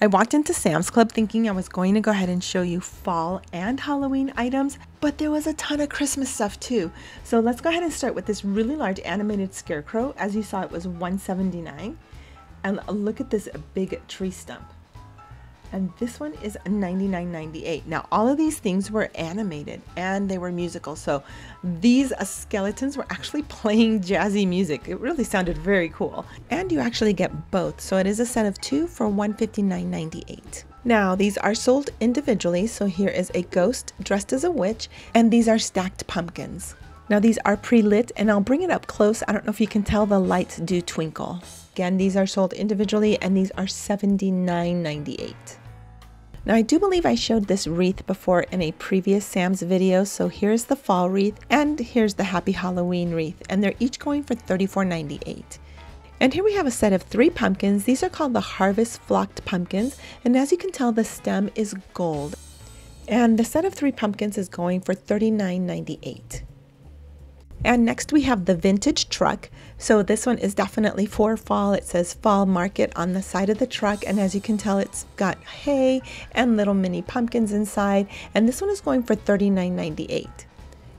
I walked into Sam's Club thinking I was going to go ahead and show you fall and Halloween items, but there was a ton of Christmas stuff too. So let's go ahead and start with this really large animated scarecrow. As you saw, it was $179. And look at this big tree stump. And this one is $99.98. Now, all of these things were animated and they were musical. So these skeletons were actually playing jazzy music. It really sounded very cool. And you actually get both. So it is a set of 2 for $159.98. Now, these are sold individually. So here is a ghost dressed as a witch, and these are stacked pumpkins. Now, these are pre-lit, and I'll bring it up close. I don't know if you can tell, the lights do twinkle. Again, these are sold individually, and these are $79.98. Now, I do believe I showed this wreath before in a previous Sam's video, so here's the fall wreath, and here's the Happy Halloween wreath, and they're each going for $34.98. And here we have a set of 3 pumpkins. These are called the Harvest Flocked Pumpkins, and as you can tell, the stem is gold. And the set of 3 pumpkins is going for $39.98. And next we have the vintage truck. So this one is definitely for fall. It says Fall Market on the side of the truck, and as you can tell, it's got hay and little mini pumpkins inside, and this one is going for $39.98.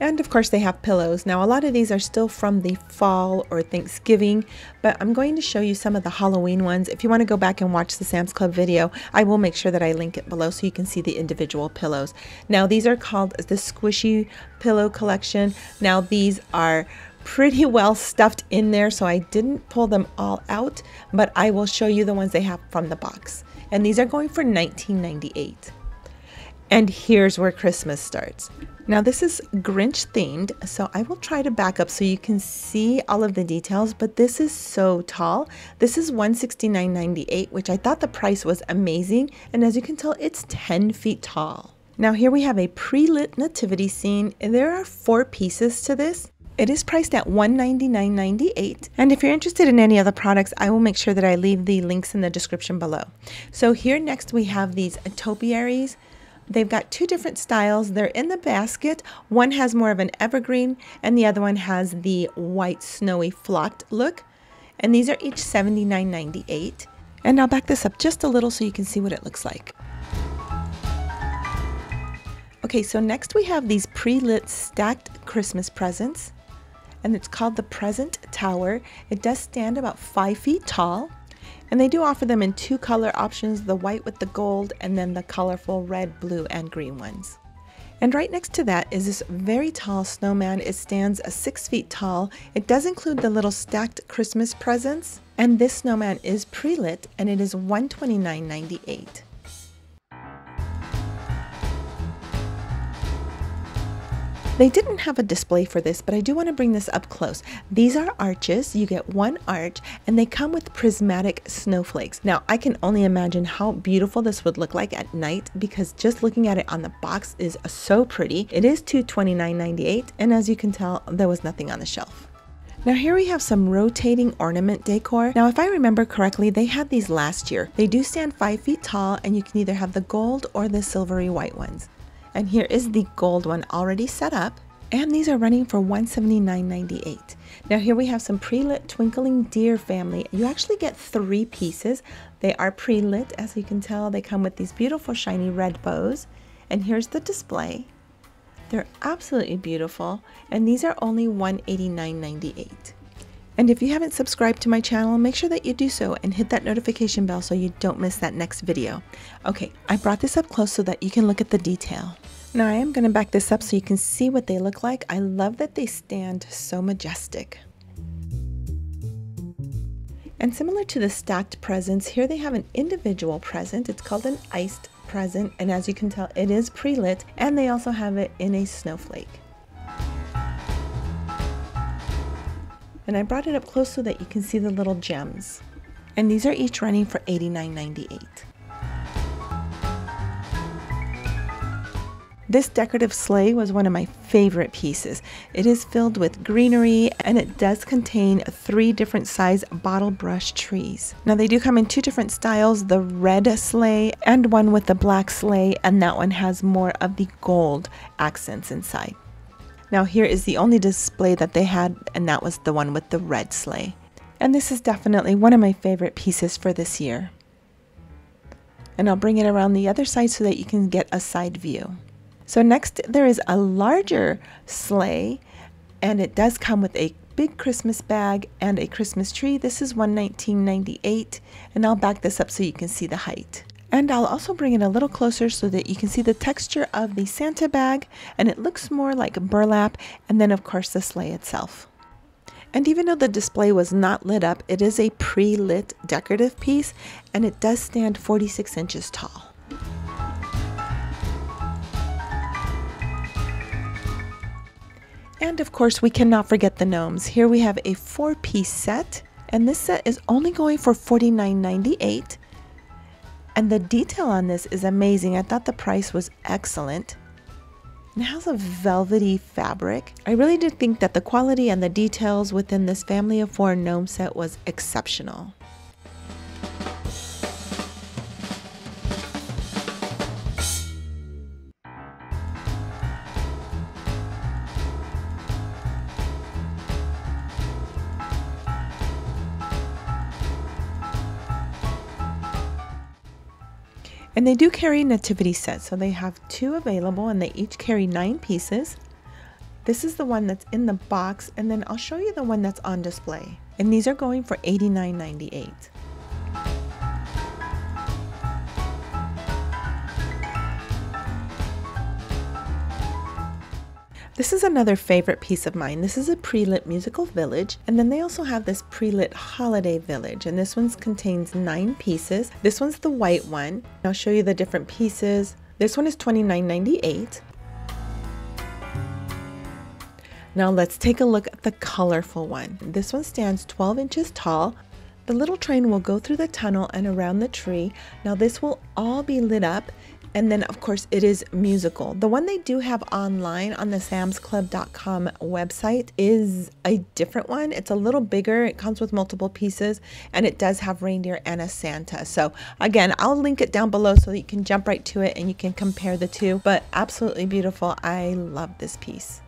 And of course they have pillows. Now, a lot of these are still from the fall or Thanksgiving, but I'm going to show you some of the Halloween ones. If you want to go back and watch the Sam's Club video, I will make sure that I link it below so you can see the individual pillows. Now, these are called the Squishy Pillow Collection. Now, these are pretty well stuffed in there, so I didn't pull them all out, but I will show you the ones they have from the box. And these are going for $19.98. And here's where Christmas starts. Now, this is Grinch themed, so I will try to back up so you can see all of the details, but this is so tall. This is $169.98, which I thought the price was amazing, and as you can tell, it's 10 feet tall. Now, here we have a pre-lit nativity scene, and there are 4 pieces to this. It is priced at $199.98, and if you're interested in any other products, I will make sure that I leave the links in the description below. So here next we have these topiaries. They've got 2 different styles. They're in the basket. One has more of an evergreen, and the other one has the white snowy flocked look. And these are each $79.98. And I'll back this up just a little so you can see what it looks like. Okay, so next we have these pre-lit stacked Christmas presents, and it's called the Present Tower. It does stand about 5 feet tall. And they do offer them in 2 color options, the white with the gold, and then the colorful red, blue, and green ones. And right next to that is this very tall snowman. It stands 6 feet tall. It does include the little stacked Christmas presents. And this snowman is pre-lit, and it is $129.98. They didn't have a display for this, but I do want to bring this up close. These are arches. You get 1 arch, and they come with prismatic snowflakes. Now, I can only imagine how beautiful this would look like at night, because just looking at it on the box is so pretty. It is $229.98, and as you can tell, there was nothing on the shelf. Now, here we have some rotating ornament decor. Now, if I remember correctly, they had these last year. They do stand 5 feet tall, and you can either have the gold or the silvery white ones. And here is the gold one already set up, and these are running for $179.98. Now, here we have some pre-lit Twinkling Deer family. You actually get 3 pieces. They are pre-lit, as you can tell. They come with these beautiful shiny red bows, and here's the display. They're absolutely beautiful, and these are only $189.98. And if you haven't subscribed to my channel, make sure that you do so and hit that notification bell so you don't miss that next video. Okay, I brought this up close so that you can look at the detail. Now, I am going to back this up so you can see what they look like. I love that they stand so majestic. And similar to the stacked presents, here they have an individual present. It's called an iced present, and as you can tell, it is pre-lit, and they also have it in a snowflake. And I brought it up close so that you can see the little gems. And these are each running for $89.98. This decorative sleigh was one of my favorite pieces. It is filled with greenery, and it does contain 3 different size bottle brush trees. Now, they do come in 2 different styles, the red sleigh and one with the black sleigh, and that one has more of the gold accents inside. Now, here is the only display that they had, and that was the one with the red sleigh. And this is definitely one of my favorite pieces for this year. And I'll bring it around the other side so that you can get a side view. So next there is a larger sleigh, and it does come with a big Christmas bag and a Christmas tree. This is $19.98, and I'll back this up so you can see the height. And I'll also bring it a little closer so that you can see the texture of the Santa bag, and it looks more like burlap, and then of course the sleigh itself. And even though the display was not lit up, it is a pre-lit decorative piece, and it does stand 46 inches tall. And of course we cannot forget the gnomes. Here we have a 4-piece set, and this set is only going for $49.98. And the detail on this is amazing. I thought the price was excellent. It has a velvety fabric. I really did think that the quality and the details within this family of 4 gnome set was exceptional. And they do carry nativity sets, so they have 2 available, and they each carry 9 pieces. This is the one that's in the box, and then I'll show you the one that's on display. And these are going for $89.98. This is another favorite piece of mine. This is a pre-lit musical village, and then they also have this pre-lit holiday village, and this one contains 9 pieces. This one's the white one. I'll show you the different pieces. This one is $29.98. Now let's take a look at the colorful one. This one stands 12 inches tall. The little train will go through the tunnel and around the tree. Now this will all be lit up. And then of course it is musical. The one they do have online on the samsclub.com website is a different one. It's a little bigger. It comes with multiple pieces, and it does have reindeer and a Santa. So again, I'll link it down below so that you can jump right to it and you can compare the two. But absolutely beautiful. I love this piece.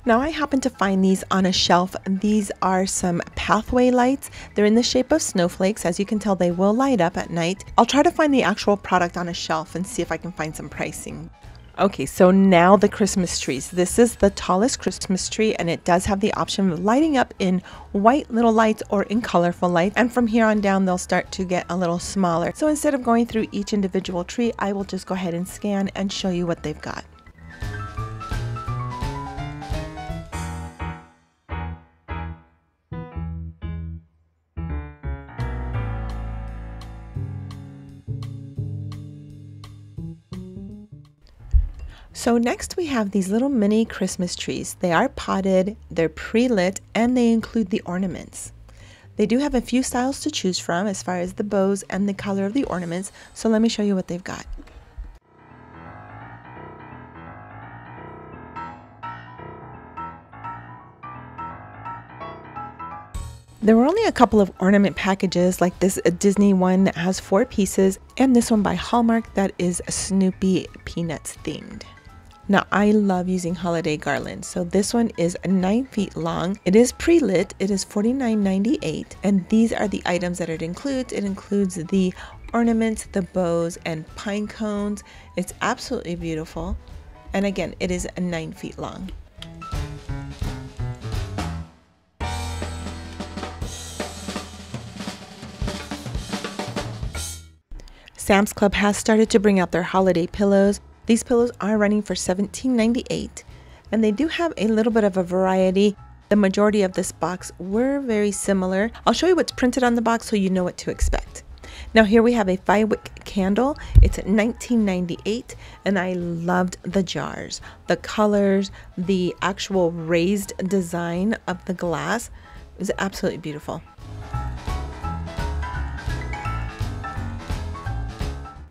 Now I happened to find these on a shelf. These are some pathway lights. They're in the shape of snowflakes. As you can tell, they will light up at night. I'll try to find the actual product on a shelf and see if I can find some pricing. Okay, so now the Christmas trees. This is the tallest Christmas tree, and it does have the option of lighting up in white little lights or in colorful lights. And from here on down, they'll start to get a little smaller. So instead of going through each individual tree, I will just go ahead and scan and show you what they've got. So next we have these little mini Christmas trees. They are potted, they're pre-lit, and they include the ornaments. They do have a few styles to choose from as far as the bows and the color of the ornaments, so let me show you what they've got. There were only a couple of ornament packages, like this Disney one that has 4 pieces, and this one by Hallmark that is Snoopy Peanuts themed. Now I love using Holiday Garland, so this one is 9 feet long. It is pre-lit, it is $49.98, and these are the items that it includes. It includes the ornaments, the bows, and pine cones. It's absolutely beautiful, and again, it is 9 feet long. Sam's Club has started to bring out their holiday pillows. These pillows are running for $17.98, and they do have a little bit of a variety. The majority of this box were very similar. I'll show you what's printed on the box so you know what to expect. Now here we have a 5-wick candle. It's at $19.98, and I loved the jars, the colors, the actual raised design of the glass. It was absolutely beautiful.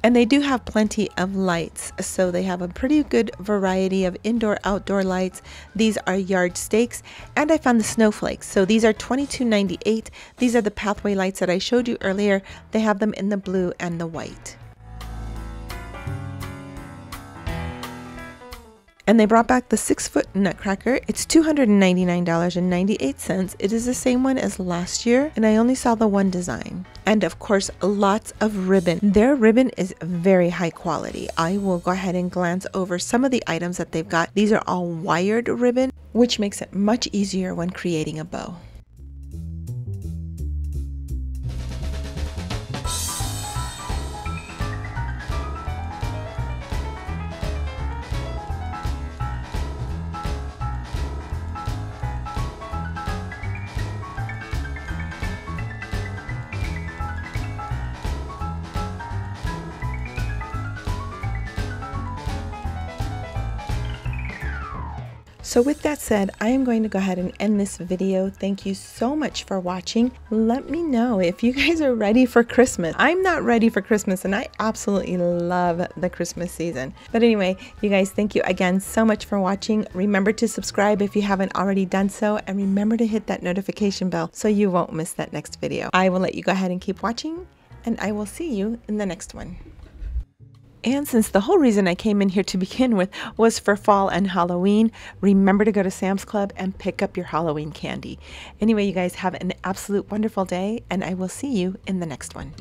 And they do have plenty of lights, so they have a pretty good variety of indoor outdoor lights. These are yard stakes, and I found the snowflakes. So these are $22.98. These are the pathway lights that I showed you earlier. They have them in the blue and the white. And they brought back the 6-foot Nutcracker. It's $299.98. It is the same one as last year, and I only saw the one design. And of course, lots of ribbon. Their ribbon is very high quality. I will go ahead and glance over some of the items that they've got. These are all wired ribbon, which makes it much easier when creating a bow. So with that said, I am going to go ahead and end this video. Thank you so much for watching. Let me know if you guys are ready for Christmas. I'm not ready for Christmas, and I absolutely love the Christmas season. But anyway, you guys, thank you again so much for watching. Remember to subscribe if you haven't already done so, and remember to hit that notification bell so you won't miss that next video. I will let you go ahead and keep watching, and I will see you in the next one. And since the whole reason I came in here to begin with was for fall and Halloween, remember to go to Sam's Club and pick up your Halloween candy. Anyway, you guys have an absolute wonderful day, and I will see you in the next one.